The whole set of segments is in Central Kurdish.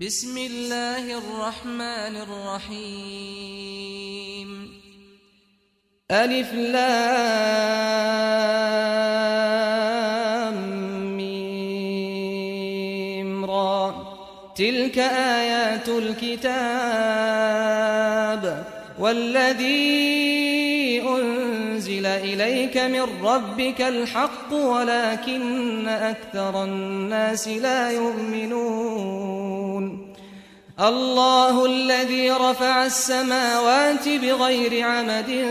بسم الله الرحمن الرحيم ألف لام ميم را تلك آيات الكتاب والذي أنزل إليك من ربك الحق ولكن أكثر الناس لا يؤمنون الله الذي رفع السماوات بغير عمد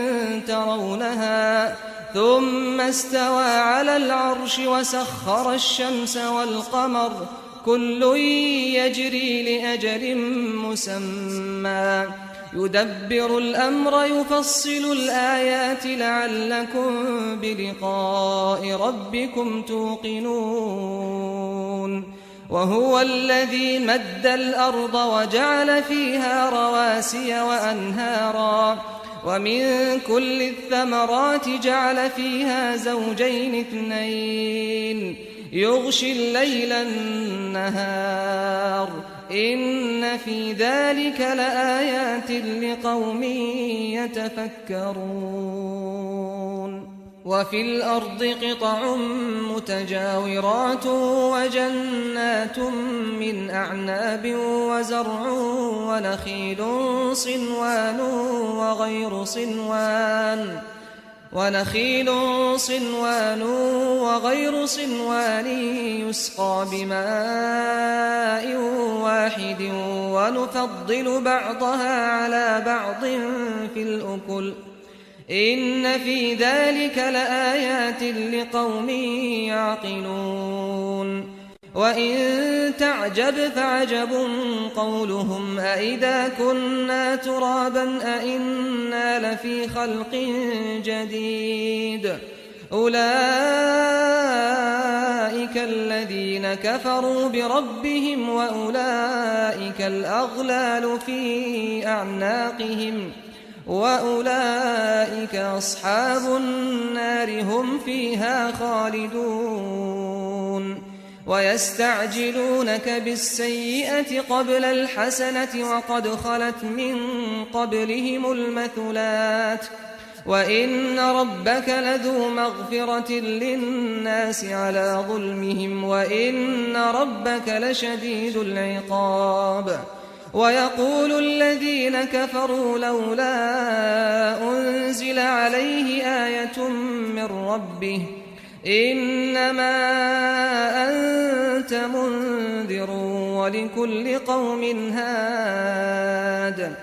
ترونها ثم استوى على العرش وسخر الشمس والقمر كل يجري لأجل مسمى يدبر الأمر يفصل الآيات لعلكم بلقاء ربكم توقنون وهو الذي مد الأرض وجعل فيها رواسي وأنهارا ومن كل الثمرات جعل فيها زوجين اثنين يغشي الليل النهار إن في ذلك لآيات لقوم يتفكرون وفي الأرض قطع متجاورات وجنات من أعناب وزرع ونخيل صنوان وغير صنوان يسقى بماء واحد ونفضل بعضها على بعض في الأكل إن في ذلك لآيات لقوم يعقلون وإن تعجب فعجب قولهم أإذا كنا ترابا أإنا لفي خلق جديد أولئك الذين كفروا بربهم وأولئك الأغلال في أعناقهم وأولئك أصحاب النار هم فيها خالدون ويستعجلونك بالسيئة قبل الحسنة وقد خلت من قبلهم المثلات وإن ربك لذو مغفرة للناس على ظلمهم وإن ربك لشديد العقاب ويقول الذين كفروا لولا أنزل عليه آية من ربه إنما أنت منذر ولكل قوم هاد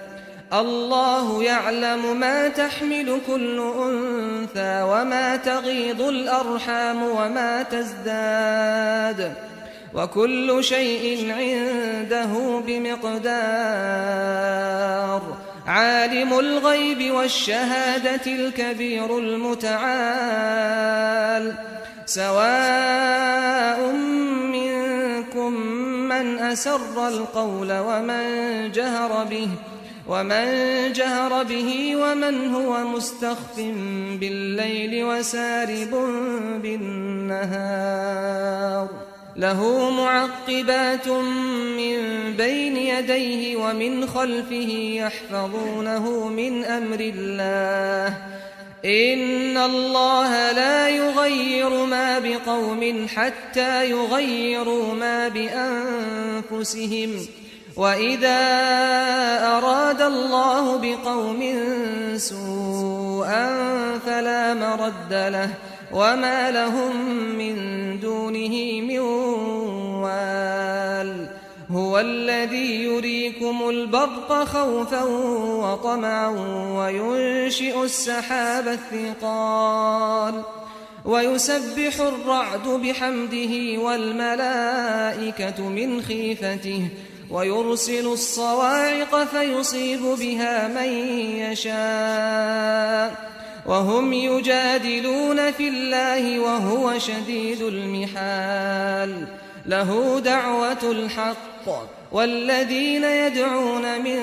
الله يعلم ما تحمل كل أنثى وما تغيض الأرحام وما تزداد وكل شيء عنده بمقدار عالم الغيب والشهادة الكبير المتعال سواء منكم من أسر القول ومن جهر به ومن هو مستخف بالليل وسارب بالنهار له معقبات من بين يديه ومن خلفه يحفظونه من أمر الله إن الله لا يغير ما بقوم حتى يغيروا ما بأنفسهم وإذا أراد الله بقوم سوءا فلا مرد له وما لهم من دونه من وال هو الذي يريكم البرق خوفا وطمعا وينشئ السحاب الثقال ويسبح الرعد بحمده والملائكة من خيفته ويرسل الصواعق فيصيب بها من يشاء وهم يجادلون في الله وهو شديد المحال له دعوة الحق والذين يدعون من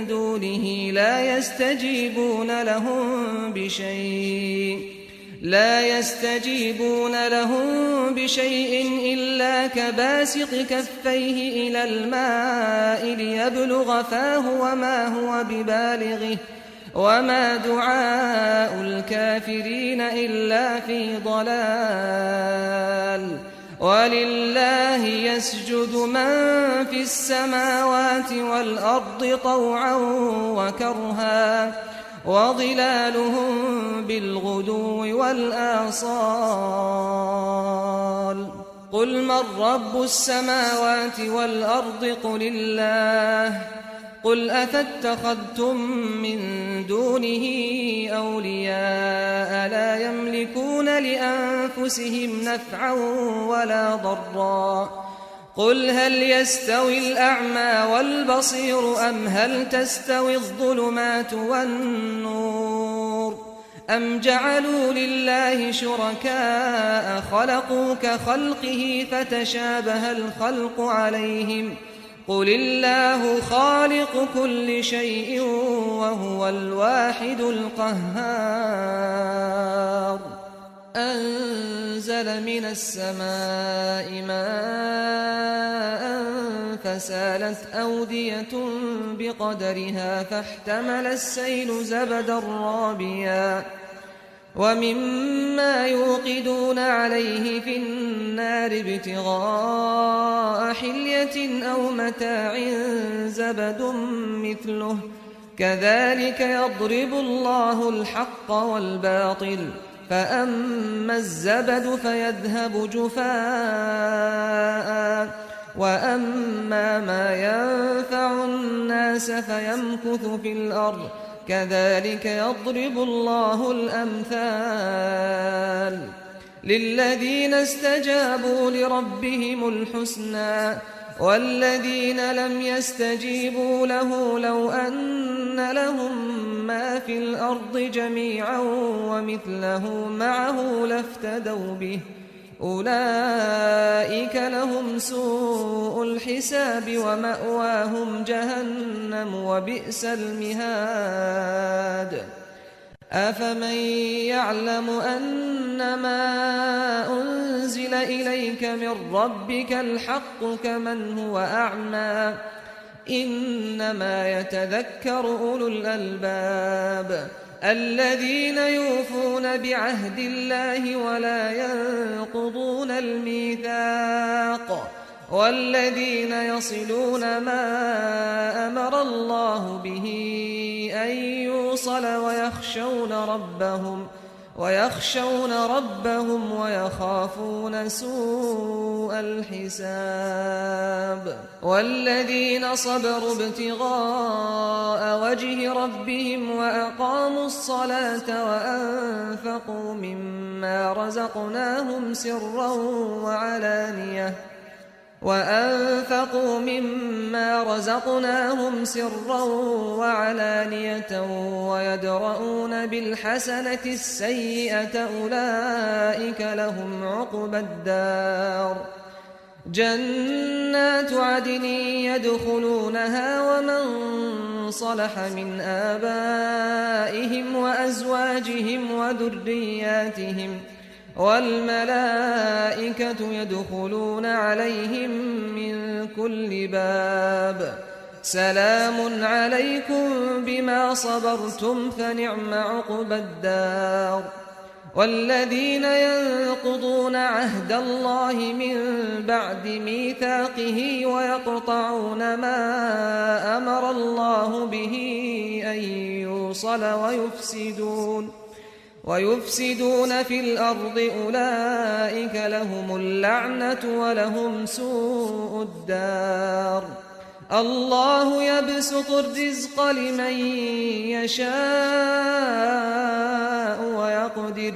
دونه لا يستجيبون لهم بشيء لا يستجيبون لهم بشيء إلا كباسط كفيه إلى الماء ليبلغ فاه وما هو ببالغه وما دعاء الكافرين إلا في ضلال ولله يسجد من في السماوات والأرض طوعا وكرها وظلالهم بالغدو والآصال قل من رب السماوات والأرض قل الله قل أفاتخذتم من دونه أولياء لا يملكون لأنفسهم نفعا ولا ضرا قل هل يستوي الأعمى والبصير أم هل تستوي الظلمات والنور أم جعلوا لله شركاء خلقوا كخلقه فتشابه الخلق عليهم قل الله خالق كل شيء وهو الواحد القهار أنزل من السماء ماء فسالت أودية بقدرها فاحتمل السيل زبدا رابيا ومما يوقدون عليه في النار ابتغاء حلية أو متاع زبد مثله كذلك يضرب الله الحق والباطل فأما الزبد فيذهب جفاء وأما ما ينفع الناس فيمكث في الأرض كذلك يضرب الله الأمثال للذين استجابوا لربهم الحسنى والذين لم يستجيبوا له لو أن لهم ما في الأرض جميعا ومثله معه لافتدوا به أولئك لهم سوء الحساب ومأواهم جهنم وبئس المهاد أفمن يعلم أنما أنزل إليك من ربك الحق كمن هو أعمى إنما يتذكر أولو الألباب الذين يوفون بعهد الله ولا ينقضون الميثاق والذين يصلون ما أمر الله به أن يوصل ويخشون ربهم ويخافون سوء الحساب والذين صبروا ابتغاء وجه ربهم وأقاموا الصلاة وأنفقوا مما رزقناهم سرا وعلانية ويدرؤون بالحسنة السيئة أولئك لهم عقبى الدار جنات عدن يدخلونها ومن صلح من آبائهم وأزواجهم وذرياتهم والملائكة يدخلون عليهم من كل باب سلام عليكم بما صبرتم فنعم عقبى الدار والذين ينقضون عهد الله من بعد ميثاقه ويقطعون ما أمر الله به أن يوصل ويفسدون في الأرض أولئك لهم اللعنة ولهم سوء الدار الله يبسط الرزق لمن يشاء ويقدر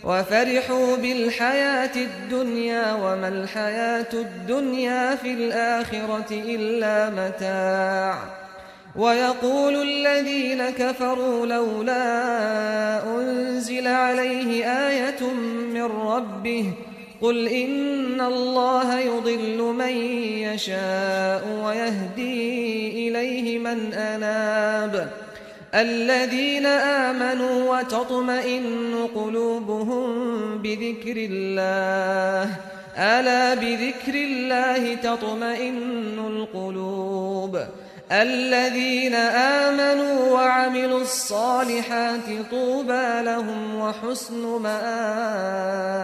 وفرحوا بالحياة الدنيا وما الحياة الدنيا في الآخرة إلا متاع ويقول الذين كفروا لولا أنزل عليه آية من ربه قل إن الله يضل من يشاء ويهدي إليه من أناب الذين آمنوا وتطمئن قلوبهم بذكر الله ألا بذكر الله تطمئن القلوب الذين آمنوا وعملوا الصالحات طوبى لهم وحسن مآب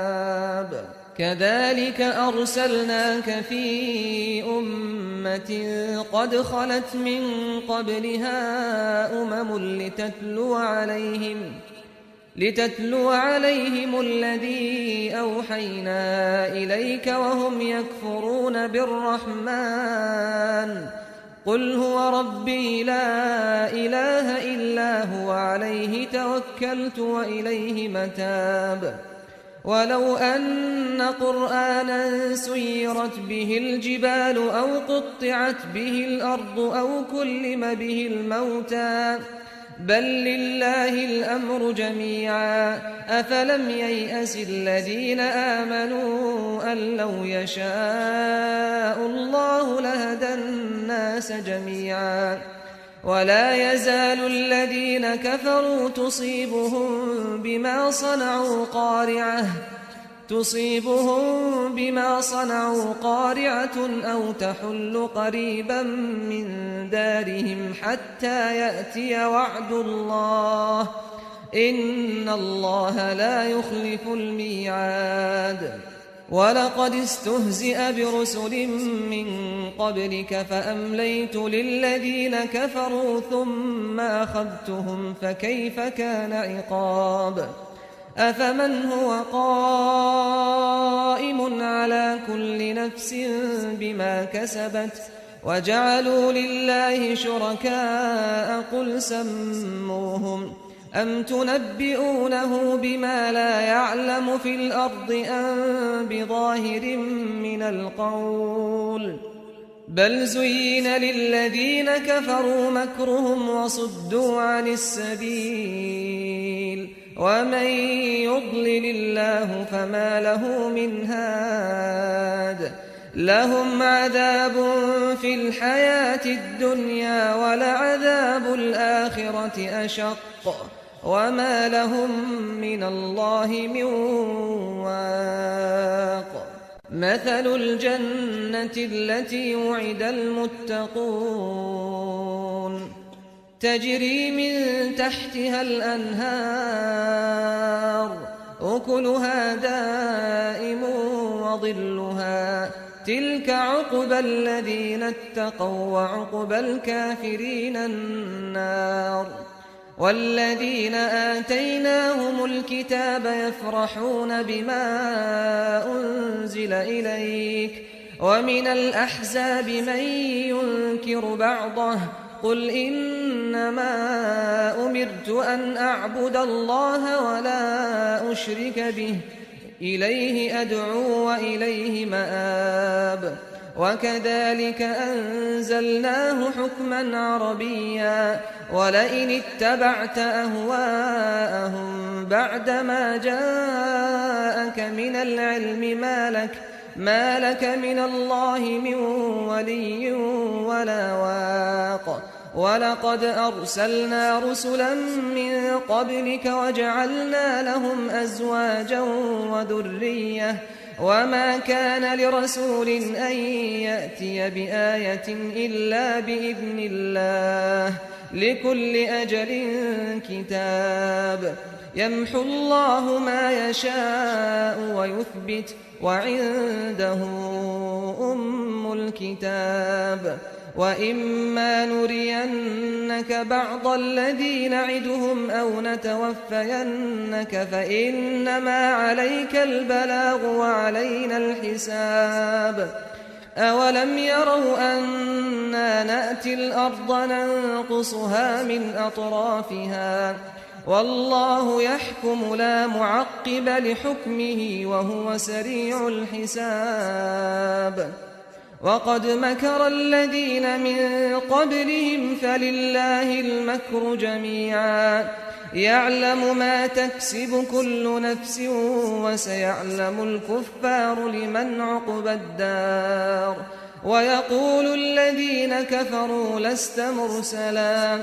كذلك أرسلناك في أمة قد خلت من قبلها لتتلو عليهم الذي أوحينا إليك وهم يكفرون بالرحمن قل هو ربي لا إله إلا هو عليه توكلت وإليه متاب ولو أن قرآنا سيرت به الجبال أو قطعت به الأرض أو كلم به الموتى بل لله الأمر جميعا أفلم ييأس الذين آمنوا أن لو يشاء الله لهدى الناس جميعا ولا يزال الذين كفروا تصيبهم بما صنعوا قارعة أو تحل قريبا من دارهم حتى يأتي وعد الله إن الله لا يخلف الميعاد ولقد استهزئ برسل من قبلك فأمليت للذين كفروا ثم أخذتهم فكيف كان عقاب أفمن هو قائم على كل نفس بما كسبت وجعلوا لله شركاء قل سموهم أم تنبئونه بما لا يعلم في الأرض أم بظاهر من القول بل زين للذين كفروا مكرهم وصدوا عن السبيل ومن يضلل الله فما له من هاد لهم عذاب في الحياة الدنيا ولعذاب الآخرة أشق وما لهم من الله من واق مثل الجنة التي وعد المتقون تجري من تحتها الأنهار أكلها دائم وظلها تلك عقبى الذين اتقوا وعقبى الكافرين النار والذين آتيناهم الكتاب يفرحون بما أنزل إليك ومن الأحزاب من ينكر بعضه قل إنما أمرت أن أعبد الله ولا أشرك به إليه أدعو وإليه مآب وكذلك أنزلناه حكما عربيا ولئن اتبعت أهواءهم بعدما جاءك من العلم ما لك من الله من ولي ولا واق ولقد أرسلنا رسلا من قبلك وجعلنا لهم أزواجا وذرية وما كان لرسول أن يأتي بآية إلا بإذن الله لكل أجل كتاب يمحو الله ما يشاء ويثبت وعنده أم الكتاب وإما نرينك بعض الذي نعدهم أو نتوفينك فإنما عليك البلاغ وعلينا الحساب أولم يروا أنا نأتي الأرض ننقصها من أطرافها والله يحكم لا معقب لحكمه وهو سريع الحساب وقد مكر الذين من قبلهم فلله المكر جميعا يعلم ما تكسب كل نفس وسيعلم الكفار لمن عقبى الدار ويقول الذين كفروا لست مرسلا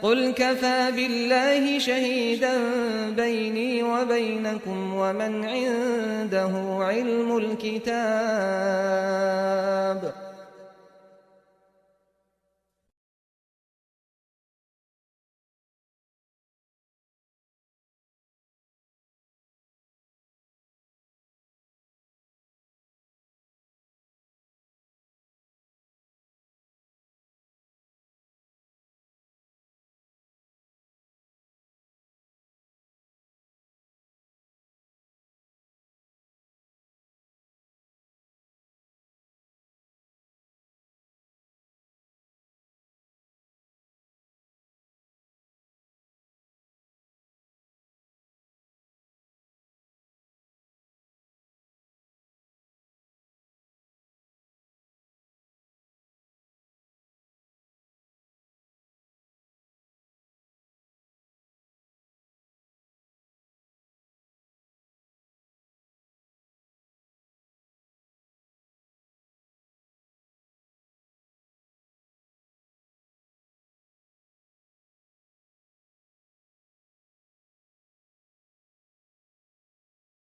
قل كفى بالله شهيدا بيني وبينكم ومن عنده علم الكتاب